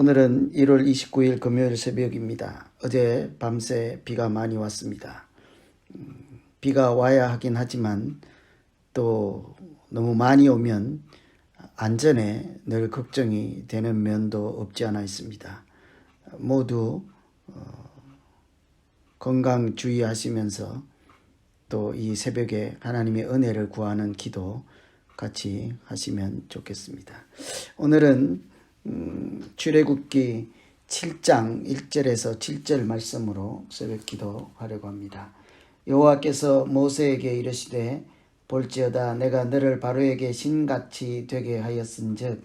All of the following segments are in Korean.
오늘은 1월 29일 금요일 새벽입니다. 어제 밤새 비가 많이 왔습니다. 비가 와야 하긴 하지만 또 너무 많이 오면 안전에 늘 걱정이 되는 면도 없지 않아 있습니다. 모두 건강 주의하시면서 또 이 새벽에 하나님의 은혜를 구하는 기도 같이 하시면 좋겠습니다. 오늘은 출애굽기 7장 1절에서 7절 말씀으로 새벽 기도하려고 합니다. 여호와께서 모세에게 이르시되 볼지어다 내가 너를 바로에게 신같이 되게 하였은즉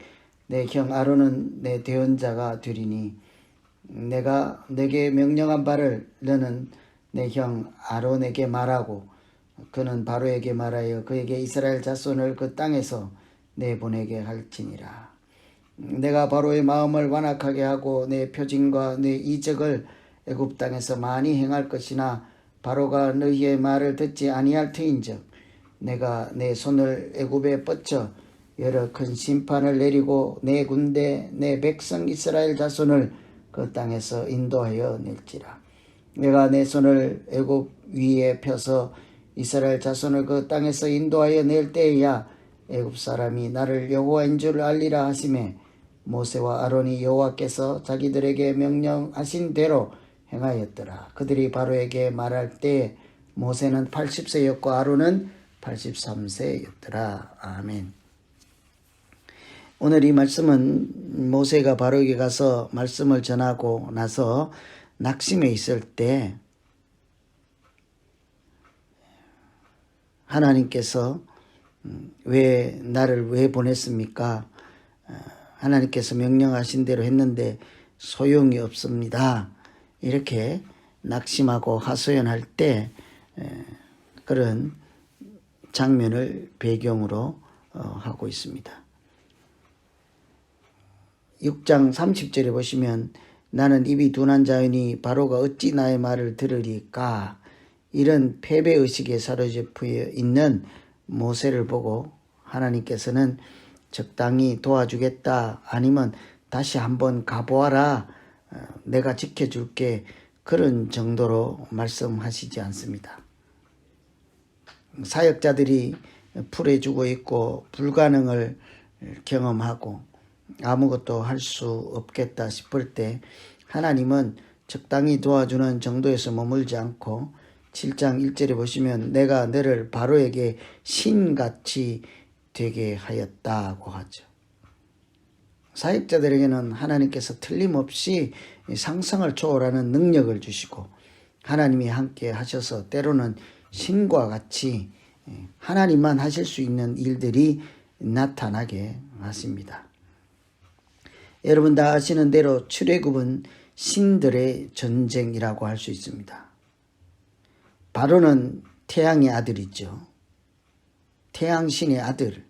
내 형 아론은 내 대언자가 되리니 내가 내게 명령한 바를 너는 내 형 아론에게 말하고 그는 바로에게 말하여 그에게 이스라엘 자손을 그 땅에서 내보내게 할지니라. 내가 바로의 마음을 완악하게 하고 내 표징과 내 이적을 애굽 땅에서 많이 행할 것이나 바로가 너희의 말을 듣지 아니할 터인즉 내가 내 손을 애굽에 뻗쳐 여러 큰 심판을 내리고 내 군대 내 백성 이스라엘 자손을 그 땅에서 인도하여 낼지라. 내가 내 손을 애굽 위에 펴서 이스라엘 자손을 그 땅에서 인도하여 낼 때에야 애굽 사람이 나를 여호와인 줄 알리라 하시매 모세와 아론이 여호와께서 자기들에게 명령하신 대로 행하였더라. 그들이 바로에게 말할 때 모세는 80세였고 아론은 83세였더라. 아멘. 오늘 이 말씀은 모세가 바로에게 가서 말씀을 전하고 나서 낙심해 있을 때 하나님께서 왜 나를 왜 보냈습니까? 하나님께서 명령하신 대로 했는데 소용이 없습니다. 이렇게 낙심하고 하소연할 때 그런 장면을 배경으로 하고 있습니다. 6장 30절에 보시면 나는 입이 둔한 자이니 바로가 어찌 나의 말을 들으리까? 이런 패배의식에 사로잡혀 있는 모세를 보고 하나님께서는 적당히 도와주겠다 아니면 다시 한번 가보아라 내가 지켜줄게 그런 정도로 말씀하시지 않습니다. 사역자들이 풀해주고 있고 불가능을 경험하고 아무것도 할 수 없겠다 싶을 때 하나님은 적당히 도와주는 정도에서 머물지 않고 7장 1절에 보시면 내가 너를 바로에게 신같이 되게 하였다고 하죠. 사역자들에게는 하나님께서 틀림없이 상상을 초월하는 능력을 주시고 하나님이 함께 하셔서 때로는 신과 같이 하나님만 하실 수 있는 일들이 나타나게 하십니다. 여러분 다 아시는 대로 출애굽은 신들의 전쟁이라고 할 수 있습니다. 바로는 태양의 아들이죠. 태양신의 아들.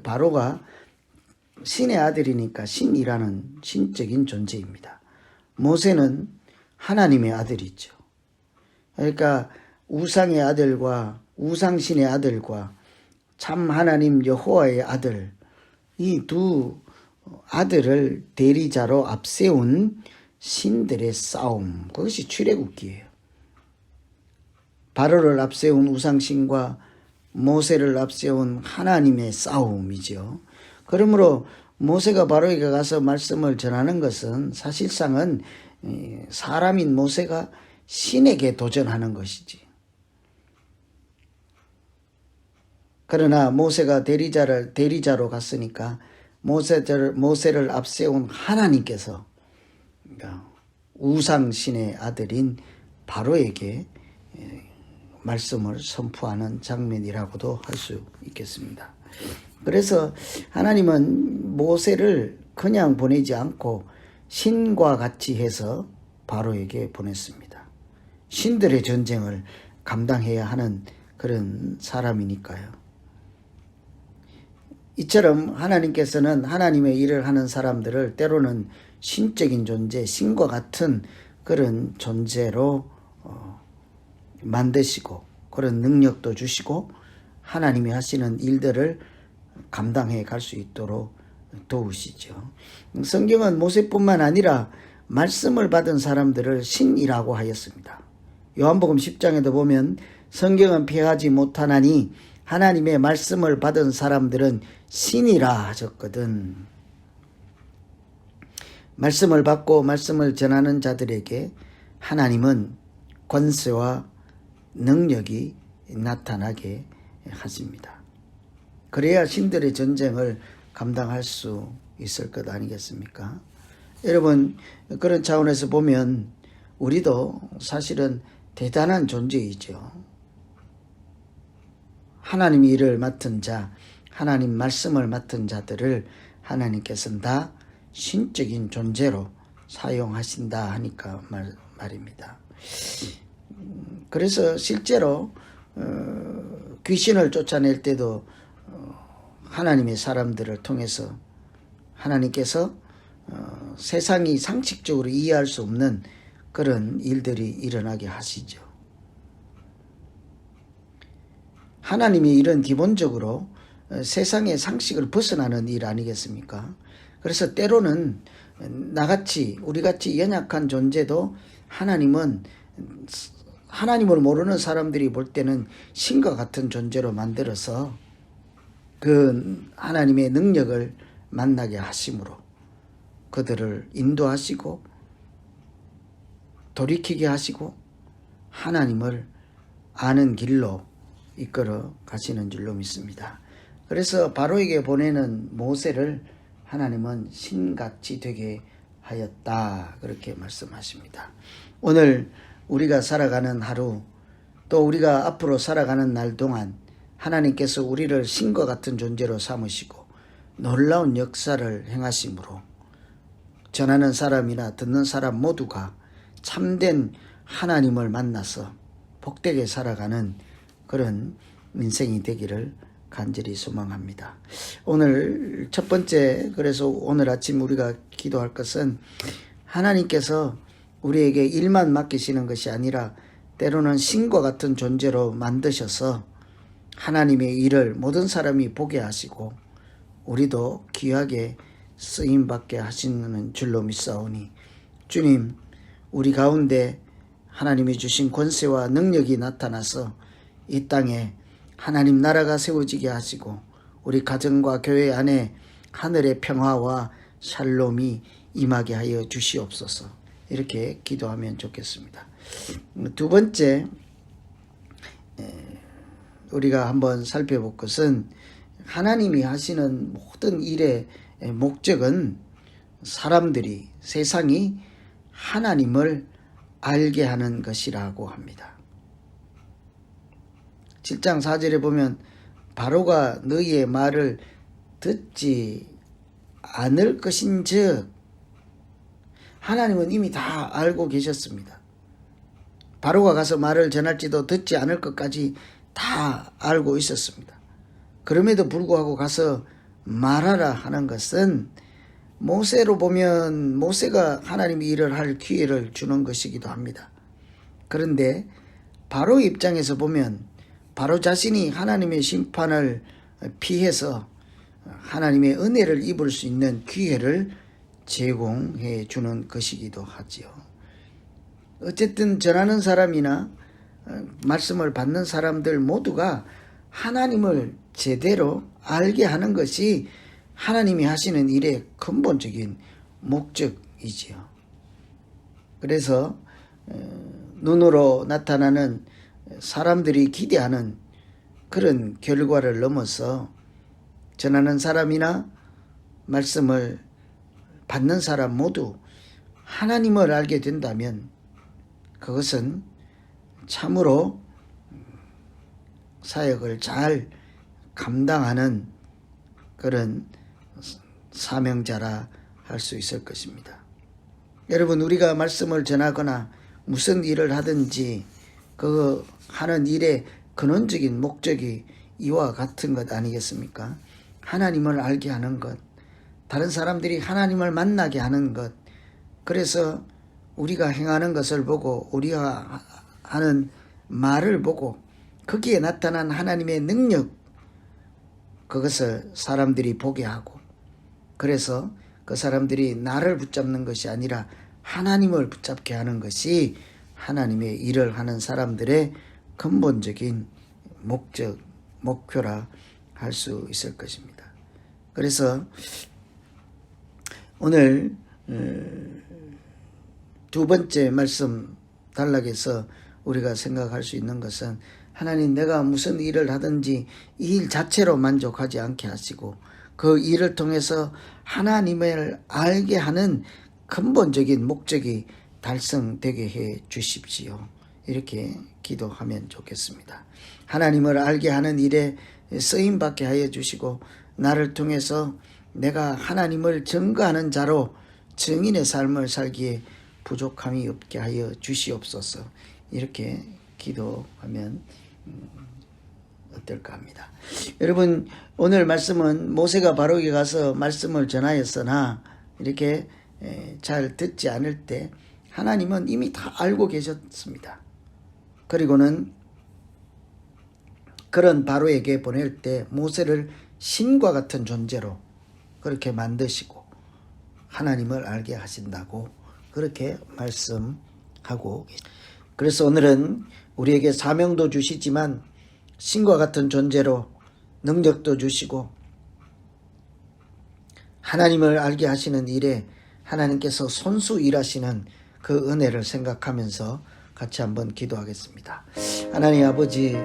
바로가 신의 아들이니까 신이라는 신적인 존재입니다. 모세는 하나님의 아들이죠. 그러니까 우상의 아들과 우상신의 아들과 참 하나님 여호와의 아들, 이 두 아들을 대리자로 앞세운 신들의 싸움, 그것이 출애굽기예요. 바로를 앞세운 우상신과 모세를 앞세운 하나님의 싸움이죠. 그러므로 모세가 바로에게 가서 말씀을 전하는 것은 사실상은 사람인 모세가 신에게 도전하는 것이지. 그러나 모세가 대리자로 갔으니까 모세를 앞세운 하나님께서 우상신의 아들인 바로에게 말씀을 선포하는 장면이라고도 할 수 있겠습니다. 그래서 하나님은 모세를 그냥 보내지 않고 신과 같이 해서 바로에게 보냈습니다. 신들의 전쟁을 감당해야 하는 그런 사람이니까요. 이처럼 하나님께서는 하나님의 일을 하는 사람들을 때로는 신적인 존재, 신과 같은 그런 존재로 만드시고 그런 능력도 주시고 하나님이 하시는 일들을 감당해 갈 수 있도록 도우시죠. 성경은 모세뿐만 아니라 말씀을 받은 사람들을 신이라고 하였습니다. 요한복음 10장에도 보면 성경은 피하지 못하나니 하나님의 말씀을 받은 사람들은 신이라 하셨거든. 말씀을 받고 말씀을 전하는 자들에게 하나님은 권세와 능력이 나타나게 하십니다. 그래야 신들의 전쟁을 감당할 수 있을 것 아니겠습니까? 여러분, 그런 차원에서 보면 우리도 사실은 대단한 존재이죠. 하나님 일을 맡은 자, 하나님 말씀을 맡은 자들을 하나님께서는 다 신적인 존재로 사용하신다 하니까 말입니다. 그래서 실제로 귀신을 쫓아낼 때도 하나님의 사람들을 통해서 하나님께서 세상이 상식적으로 이해할 수 없는 그런 일들이 일어나게 하시죠. 하나님의 일은 기본적으로 세상의 상식을 벗어나는 일 아니겠습니까? 그래서 때로는 나같이 우리같이 연약한 존재도 하나님은 하나님을 모르는 사람들이 볼 때는 신과 같은 존재로 만들어서 그 하나님의 능력을 만나게 하심으로 그들을 인도하시고 돌이키게 하시고 하나님을 아는 길로 이끌어 가시는 줄로 믿습니다. 그래서 바로에게 보내는 모세를 하나님은 신같이 되게 하였다 그렇게 말씀하십니다. 오늘 우리가 살아가는 하루 또 우리가 앞으로 살아가는 날 동안 하나님께서 우리를 신과 같은 존재로 삼으시고 놀라운 역사를 행하심으로 전하는 사람이나 듣는 사람 모두가 참된 하나님을 만나서 복되게 살아가는 그런 인생이 되기를 간절히 소망합니다. 오늘 첫 번째, 그래서 오늘 아침 우리가 기도할 것은 하나님께서 우리에게 일만 맡기시는 것이 아니라 때로는 신과 같은 존재로 만드셔서 하나님의 일을 모든 사람이 보게 하시고 우리도 귀하게 쓰임받게 하시는 줄로 믿사오니 주님, 우리 가운데 하나님이 주신 권세와 능력이 나타나서 이 땅에 하나님 나라가 세워지게 하시고 우리 가정과 교회 안에 하늘의 평화와 샬롬이 임하게 하여 주시옵소서. 이렇게 기도하면 좋겠습니다. 두 번째 우리가 한번 살펴볼 것은 하나님이 하시는 모든 일의 목적은 사람들이 세상이 하나님을 알게 하는 것이라고 합니다. 7장 4절에 보면 바로가 너희의 말을 듣지 않을 것인즉 하나님은 이미 다 알고 계셨습니다. 바로가 가서 말을 전할지도 듣지 않을 것까지 다 알고 있었습니다. 그럼에도 불구하고 가서 말하라 하는 것은 모세로 보면 모세가 하나님이 일을 할 기회를 주는 것이기도 합니다. 그런데 바로 입장에서 보면 바로 자신이 하나님의 심판을 피해서 하나님의 은혜를 입을 수 있는 기회를 제공해 주는 것이기도 하지요. 어쨌든 전하는 사람이나 말씀을 받는 사람들 모두가 하나님을 제대로 알게 하는 것이 하나님이 하시는 일의 근본적인 목적이지요. 그래서 눈으로 나타나는 사람들이 기대하는 그런 결과를 넘어서 전하는 사람이나 말씀을 받는 사람 모두 하나님을 알게 된다면 그것은 참으로 사역을 잘 감당하는 그런 사명자라 할 수 있을 것입니다. 여러분, 우리가 말씀을 전하거나 무슨 일을 하든지 그 하는 일의 근원적인 목적이 이와 같은 것 아니겠습니까? 하나님을 알게 하는 것, 다른 사람들이 하나님을 만나게 하는 것. 그래서 우리가 행하는 것을 보고 우리가 하는 말을 보고 거기에 나타난 하나님의 능력, 그것을 사람들이 보게 하고 그래서 그 사람들이 나를 붙잡는 것이 아니라 하나님을 붙잡게 하는 것이 하나님의 일을 하는 사람들의 근본적인 목표라 할 수 있을 것입니다. 그래서 오늘 두 번째 말씀 단락에서 우리가 생각할 수 있는 것은 하나님, 내가 무슨 일을 하든지 이 일 자체로 만족하지 않게 하시고 그 일을 통해서 하나님을 알게 하는 근본적인 목적이 달성되게 해 주십시오. 이렇게 기도하면 좋겠습니다. 하나님을 알게 하는 일에 쓰임받게 하여 주시고 나를 통해서 내가 하나님을 증거하는 자로 증인의 삶을 살기에 부족함이 없게 하여 주시옵소서. 이렇게 기도하면 어떨까 합니다. 여러분, 오늘 말씀은 모세가 바로에게 가서 말씀을 전하였으나 이렇게 잘 듣지 않을 때 하나님은 이미 다 알고 계셨습니다. 그리고는 그런 바로에게 보낼 때 모세를 신과 같은 존재로 그렇게 만드시고 하나님을 알게 하신다고 그렇게 말씀하고, 그래서 오늘은 우리에게 사명도 주시지만 신과 같은 존재로 능력도 주시고 하나님을 알게 하시는 일에 하나님께서 손수 일하시는 그 은혜를 생각하면서 같이 한번 기도하겠습니다. 하나님 아버지,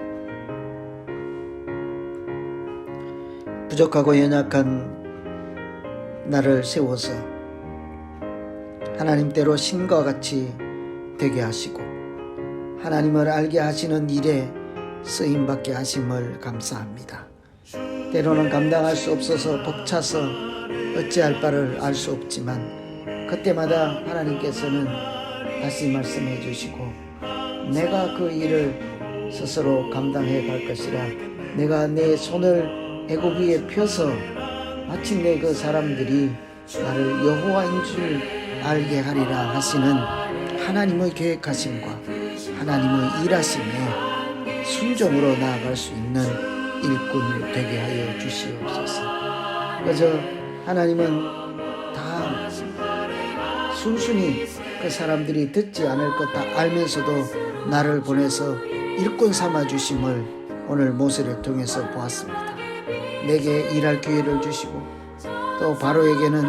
부족하고 연약한 나를 세워서 하나님대로 신과 같이 되게 하시고 하나님을 알게 하시는 일에 쓰임받게 하심을 감사합니다. 때로는 감당할 수 없어서 벅차서 어찌할 바를 알 수 없지만 그때마다 하나님께서는 다시 말씀해 주시고 내가 그 일을 스스로 감당해 갈 것이라, 내가 내 손을 애굽 위에 펴서 마침내 그 사람들이 나를 여호와인 줄 알게 하리라 하시는 하나님의 계획하심과 하나님의 일하심에 순종으로 나아갈 수 있는 일꾼 되게 하여 주시옵소서. 그저 하나님은 다 순순히 그 사람들이 듣지 않을 것 다 알면서도 나를 보내서 일꾼 삼아 주심을 오늘 모세를 통해서 보았습니다. 내게 일할 기회를 주시고 또 바로에게는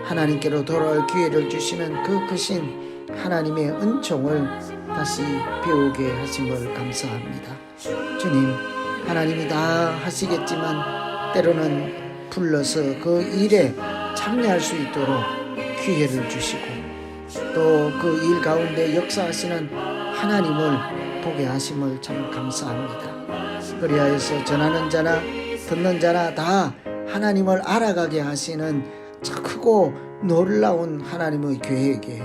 하나님께로 돌아올 기회를 주시는 그 크신 하나님의 은총을 다시 배우게 하심을 감사합니다. 주님, 하나님이 다 하시겠지만 때로는 불러서 그 일에 참여할 수 있도록 기회를 주시고 또 그 일 가운데 역사하시는 하나님을 보게 하심을 참 감사합니다. 그리하여서 전하는 자나 듣는 자나 다 하나님을 알아가게 하시는 크고 놀라운 하나님의 계획에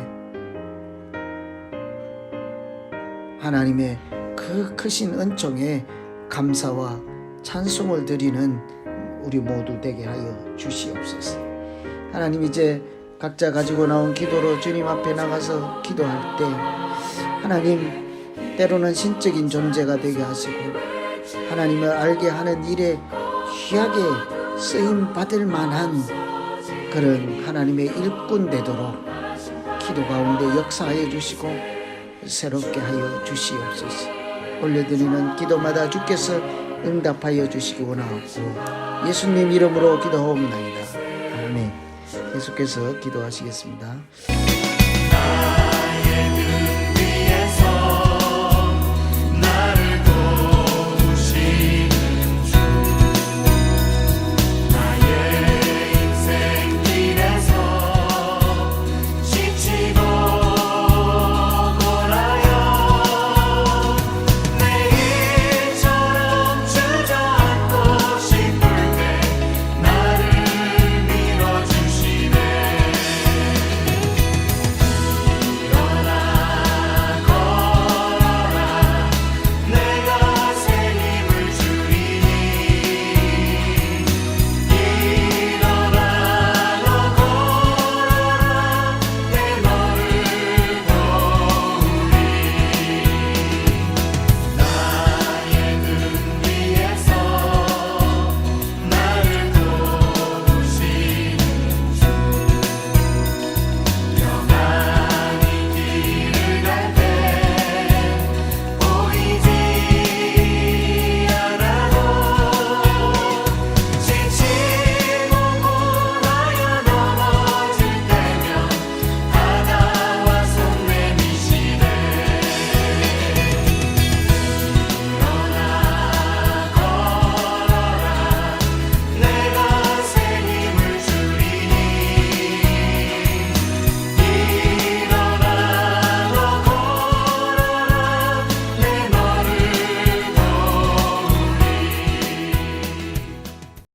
하나님의 그 크신 은총에 감사와 찬송을 드리는 우리 모두 되게 하여 주시옵소서. 하나님, 이제 각자 가지고 나온 기도로 주님 앞에 나가서 기도할 때 하나님, 때로는 신적인 존재가 되게 하시고 하나님을 알게 하는 일에 귀하게 쓰임 받을 만한 그런 하나님의 일꾼 되도록 기도 가운데 역사하여 주시고 새롭게 하여 주시옵소서. 올려드리는 기도마다 주께서 응답하여 주시기 원하옵고 예수님 이름으로 기도하옵나이다. 아멘. 계속해서 기도하시겠습니다.